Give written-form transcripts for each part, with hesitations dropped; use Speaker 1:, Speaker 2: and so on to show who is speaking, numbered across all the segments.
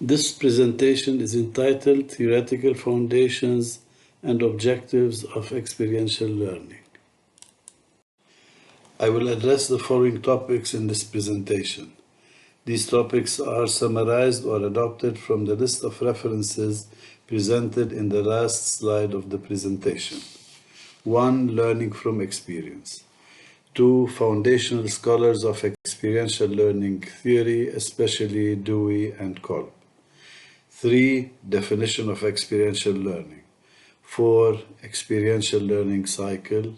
Speaker 1: This presentation is entitled Theoretical Foundations and Objectives of Experiential Learning. I will address the following topics in this presentation. These topics are summarized or adopted from the list of references presented in the last slide of the presentation. 1. Learning from experience. 2. Foundational scholars of experiential learning theory, especially Dewey and Kolb. 3. Definition of experiential learning. 4. Experiential learning cycle.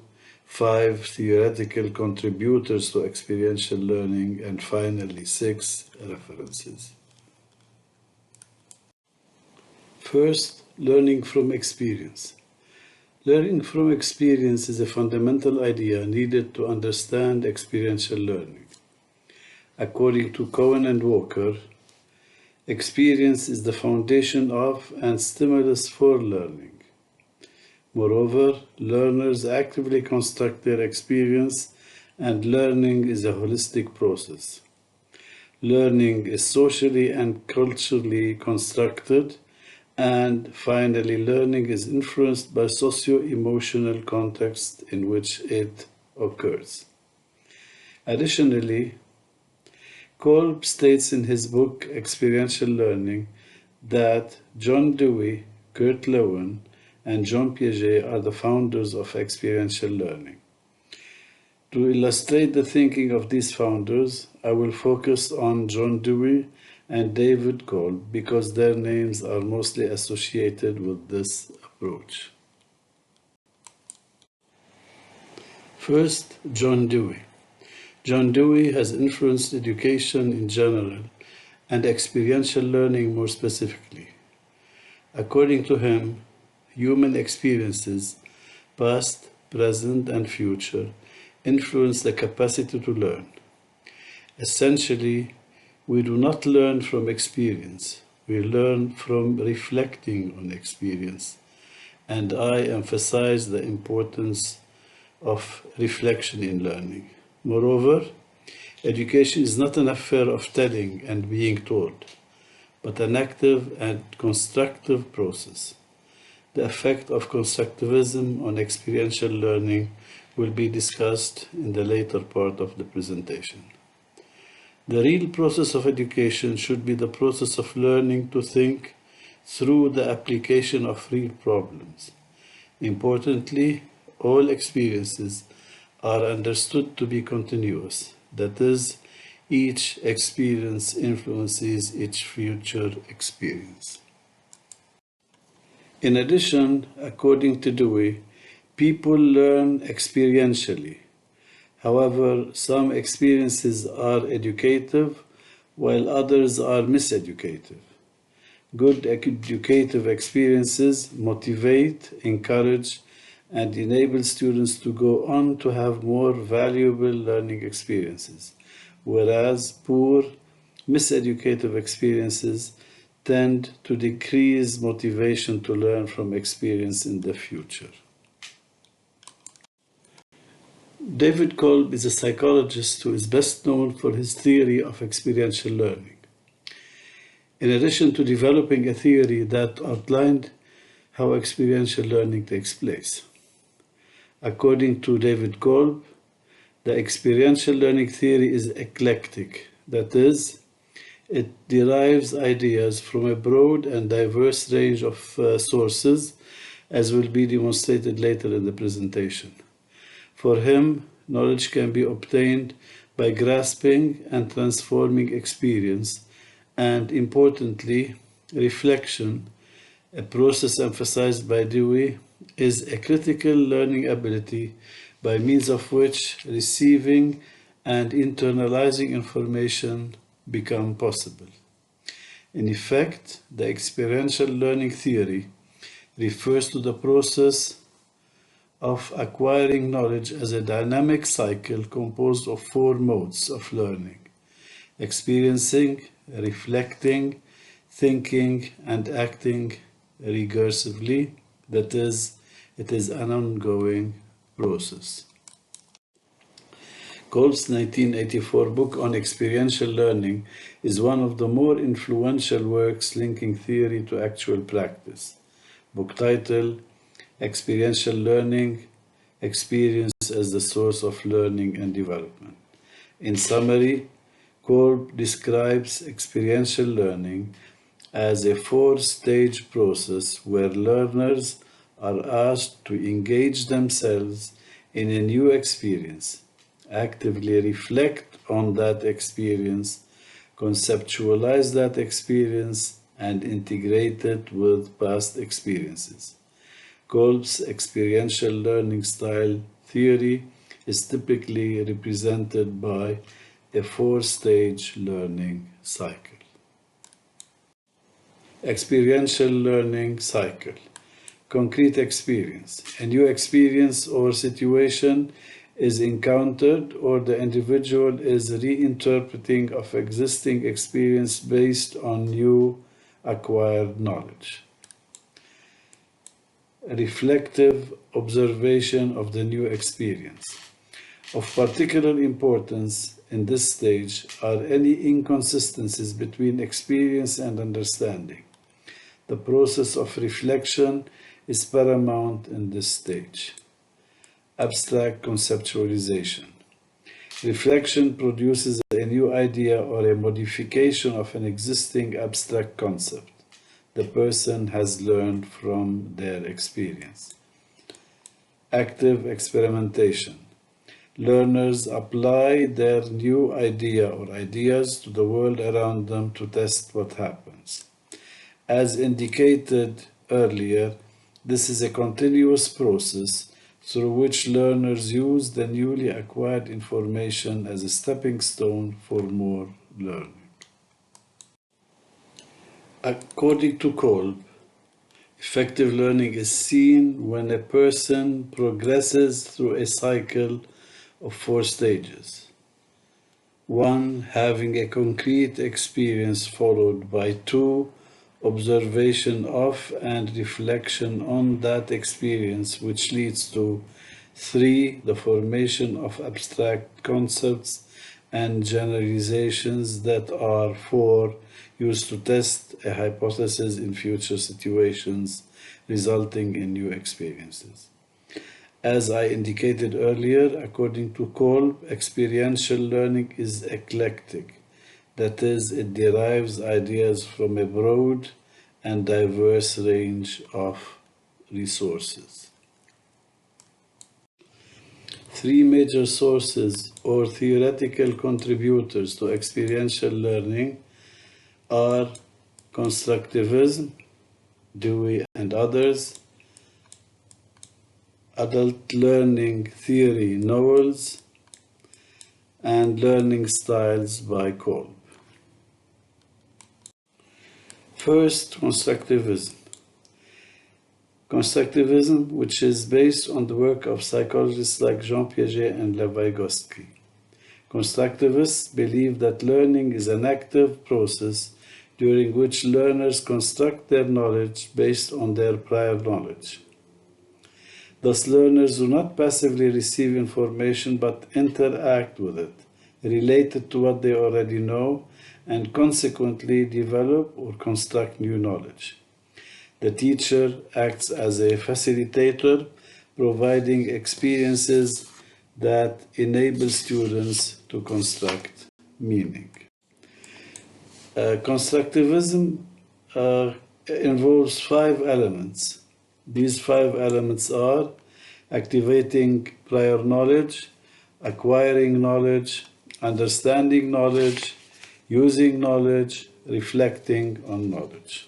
Speaker 1: 5. Theoretical contributors to experiential learning. And finally, 6. References. First, learning from experience. Learning from experience is a fundamental idea needed to understand experiential learning. According to Cohen and Walker, experience is the foundation of and stimulus for learning. Moreover, learners actively construct their experience, and learning is a holistic process. Learning is socially and culturally constructed, and finally, learning is influenced by socio-emotional context in which it occurs. Additionally, Kolb states in his book Experiential Learning that John Dewey, Kurt Lewin, and Jean Piaget are the founders of experiential learning. To illustrate the thinking of these founders, I will focus on John Dewey and David Kolb because their names are mostly associated with this approach. First, John Dewey. John Dewey has influenced education in general and experiential learning more specifically. According to him, human experiences, past, present, and future, influence the capacity to learn. Essentially, we do not learn from experience, we learn from reflecting on experience, and I emphasize the importance of reflection in learning. Moreover, education is not an affair of telling and being told, but an active and constructive process. The effect of constructivism on experiential learning will be discussed in the later part of the presentation. The real process of education should be the process of learning to think through the application of real problems. Importantly, all experiences are understood to be continuous. That is, each experience influences each future experience. In addition, according to Dewey, people learn experientially. However, some experiences are educative, while others are miseducative. Good educative experiences motivate, encourage, and enable students to go on to have more valuable learning experiences, whereas poor, miseducative experiences tend to decrease motivation to learn from experience in the future. David Kolb is a psychologist who is best known for his theory of experiential learning. In addition to developing a theory that outlined how experiential learning takes place. According to David Kolb, the experiential learning theory is eclectic, that is, it derives ideas from a broad and diverse range of sources, as will be demonstrated later in the presentation. For him, knowledge can be obtained by grasping and transforming experience, and importantly, reflection, a process emphasized by Dewey, is a critical learning ability by means of which receiving and internalizing information become possible. In effect, the experiential learning theory refers to the process of acquiring knowledge as a dynamic cycle composed of 4 modes of learning: experiencing, reflecting, thinking, and acting recursively. That is, it is an ongoing process. Kolb's 1984 book on experiential learning is one of the more influential works linking theory to actual practice. Book title: Experiential Learning, Experience as the Source of Learning and Development. In summary, Kolb describes experiential learning as a four-stage process where learners are asked to engage themselves in a new experience, actively reflect on that experience, conceptualize that experience, and integrate it with past experiences. Kolb's experiential learning style theory is typically represented by a four-stage learning cycle. Experiential learning cycle. Concrete experience. A new experience or situation is encountered, or the individual is reinterpreting of existing experience based on new acquired knowledge. Reflective observation of the new experience. Of particular importance in this stage are any inconsistencies between experience and understanding. The process of reflection is paramount in this stage. Abstract conceptualization. Reflection produces a new idea or a modification of an existing abstract concept the person has learned from their experience. Active experimentation. Learners apply their new idea or ideas to the world around them to test what happens. As indicated earlier, this is a continuous process through which learners use the newly acquired information as a stepping stone for more learning. According to Kolb, effective learning is seen when a person progresses through a cycle of four stages. 1. Having a concrete experience, followed by 2. Observation of and reflection on that experience, which leads to 3. The formation of abstract concepts and generalizations that are 4. Used to test a hypothesis in future situations, resulting in new experiences. As I indicated earlier, according to Kolb, experiential learning is eclectic. That is, it derives ideas from a broad and diverse range of resources. 3 major sources or theoretical contributors to experiential learning are constructivism, Dewey and others, adult learning theory, Knowles, and learning styles by Kolb. First, constructivism. Constructivism, which is based on the work of psychologists like Jean Piaget and Lev Vygotsky. Constructivists believe that learning is an active process during which learners construct their knowledge based on their prior knowledge. Thus, learners do not passively receive information but interact with it, relate it to what they already know, and consequently develop or construct new knowledge. The teacher acts as a facilitator, providing experiences that enable students to construct meaning. Constructivism involves 5 elements. These 5 elements are activating prior knowledge, acquiring knowledge, understanding knowledge, using knowledge, reflecting on knowledge.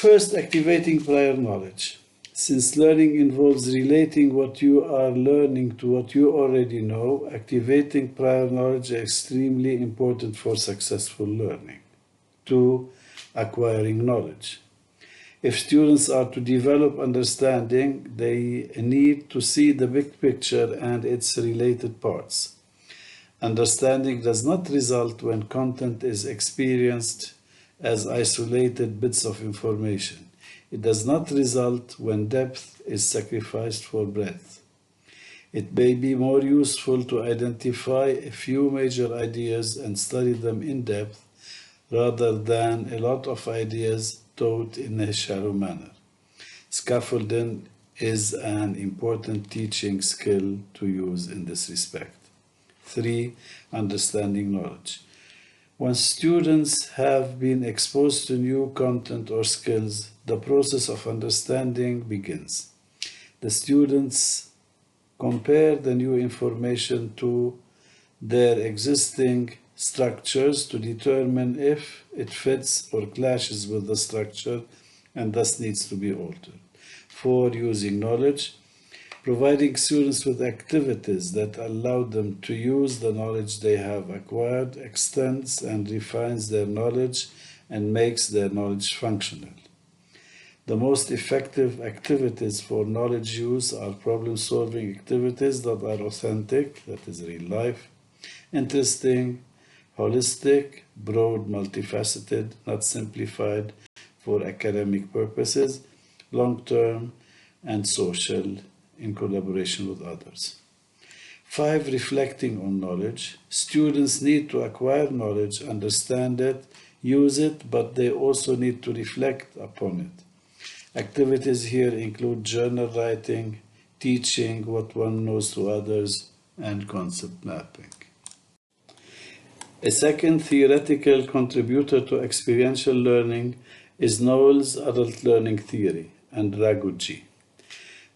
Speaker 1: First, activating prior knowledge. Since learning involves relating what you are learning to what you already know, activating prior knowledge is extremely important for successful learning. 2. Acquiring knowledge. If students are to develop understanding, they need to see the big picture and its related parts. Understanding does not result when content is experienced as isolated bits of information. It does not result when depth is sacrificed for breadth. It may be more useful to identify a few major ideas and study them in depth rather than a lot of ideas taught in a shallow manner. Scaffolding is an important teaching skill to use in this respect. 3. Understanding knowledge. Once students have been exposed to new content or skills, the process of understanding begins. The students compare the new information to their existing structures to determine if it fits or clashes with the structure and thus needs to be altered. 4. Using knowledge. Providing students with activities that allow them to use the knowledge they have acquired extends and refines their knowledge and makes their knowledge functional. The most effective activities for knowledge use are problem-solving activities that are authentic, that is real life, interesting, holistic, broad, multifaceted, not simplified for academic purposes, long-term, and social in collaboration with others. 5. Reflecting on knowledge. Students need to acquire knowledge, understand it, use it, but they also need to reflect upon it. Activities here include journal writing, teaching what one knows to others, and concept mapping. A second theoretical contributor to experiential learning is Knowles' adult learning theory and Raguji.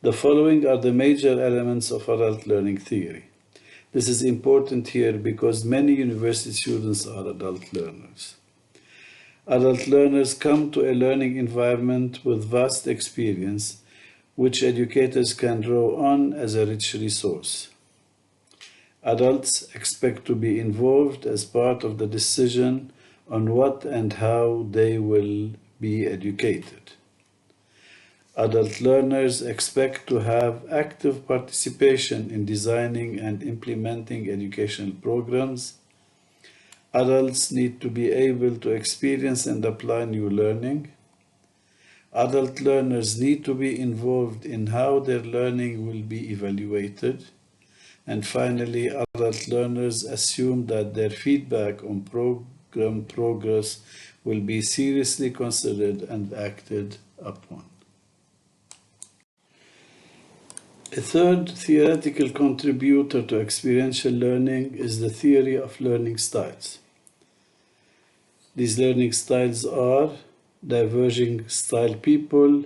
Speaker 1: The following are the major elements of adult learning theory. This is important here because many university students are adult learners. Adult learners come to a learning environment with vast experience, which educators can draw on as a rich resource. Adults expect to be involved as part of the decision on what and how they will be educated. Adult learners expect to have active participation in designing and implementing educational programs. Adults need to be able to experience and apply new learning. Adult learners need to be involved in how their learning will be evaluated. And finally, adult learners assume that their feedback on program progress will be seriously considered and acted upon. A third theoretical contributor to experiential learning is the theory of learning styles. These learning styles are diverging style people,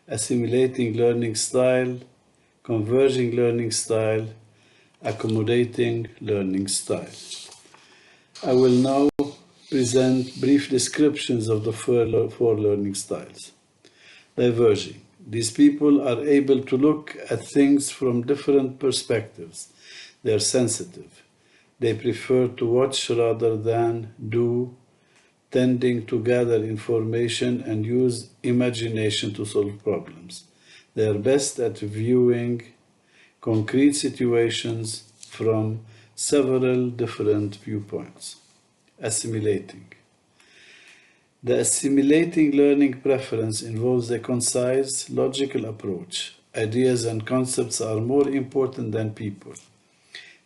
Speaker 1: assimilating learning style, converging learning style, accommodating learning style. I will now present brief descriptions of the four learning styles. Diverging. These people are able to look at things from different perspectives. They are sensitive. They prefer to watch rather than do, tending to gather information and use imagination to solve problems. They are best at viewing concrete situations from several different viewpoints. Assimilating. The assimilating learning preference involves a concise, logical approach. Ideas and concepts are more important than people.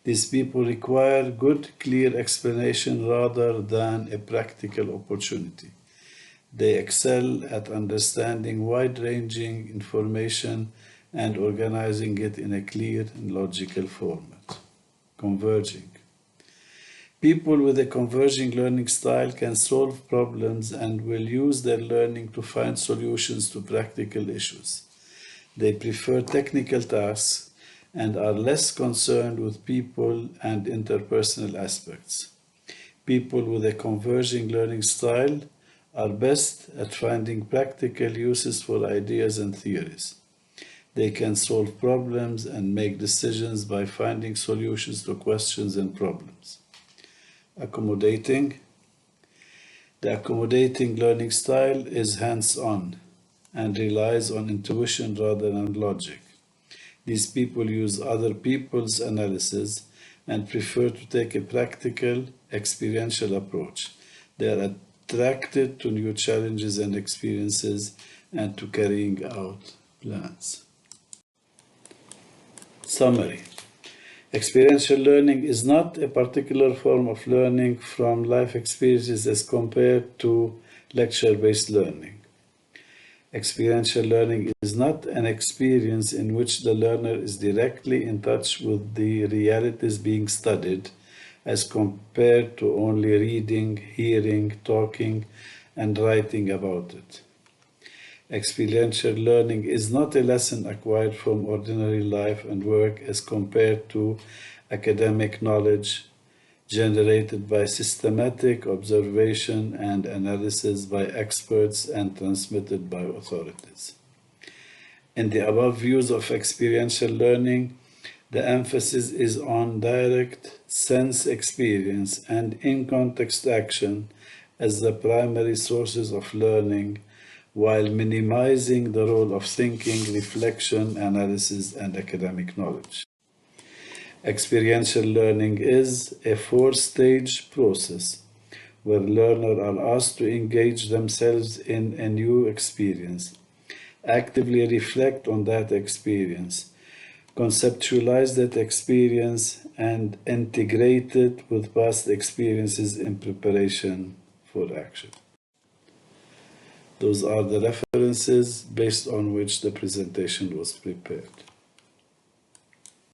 Speaker 1: These people require good, clear explanation rather than a practical opportunity. They excel at understanding wide-ranging information and organizing it in a clear and logical format. Converging. People with a converging learning style can solve problems and will use their learning to find solutions to practical issues. They prefer technical tasks and are less concerned with people and interpersonal aspects. People with a converging learning style are best at finding practical uses for ideas and theories. They can solve problems and make decisions by finding solutions to questions and problems. Accommodating. The accommodating learning style is hands-on and relies on intuition rather than logic. These people use other people's analysis and prefer to take a practical, experiential approach. They are attracted to new challenges and experiences and to carrying out plans. Summary. Experiential learning is not a particular form of learning from life experiences as compared to lecture-based learning. Experiential learning is not an experience in which the learner is directly in touch with the realities being studied as compared to only reading, hearing, talking, and writing about it. Experiential learning is not a lesson acquired from ordinary life and work as compared to academic knowledge generated by systematic observation and analysis by experts and transmitted by authorities. In the above views of experiential learning, the emphasis is on direct sense experience and in-context action as the primary sources of learning, while minimizing the role of thinking, reflection, analysis, and academic knowledge. Experiential learning is a four-stage process where learners are asked to engage themselves in a new experience, actively reflect on that experience, conceptualize that experience, and integrate it with past experiences in preparation for action. Those are the references based on which the presentation was prepared.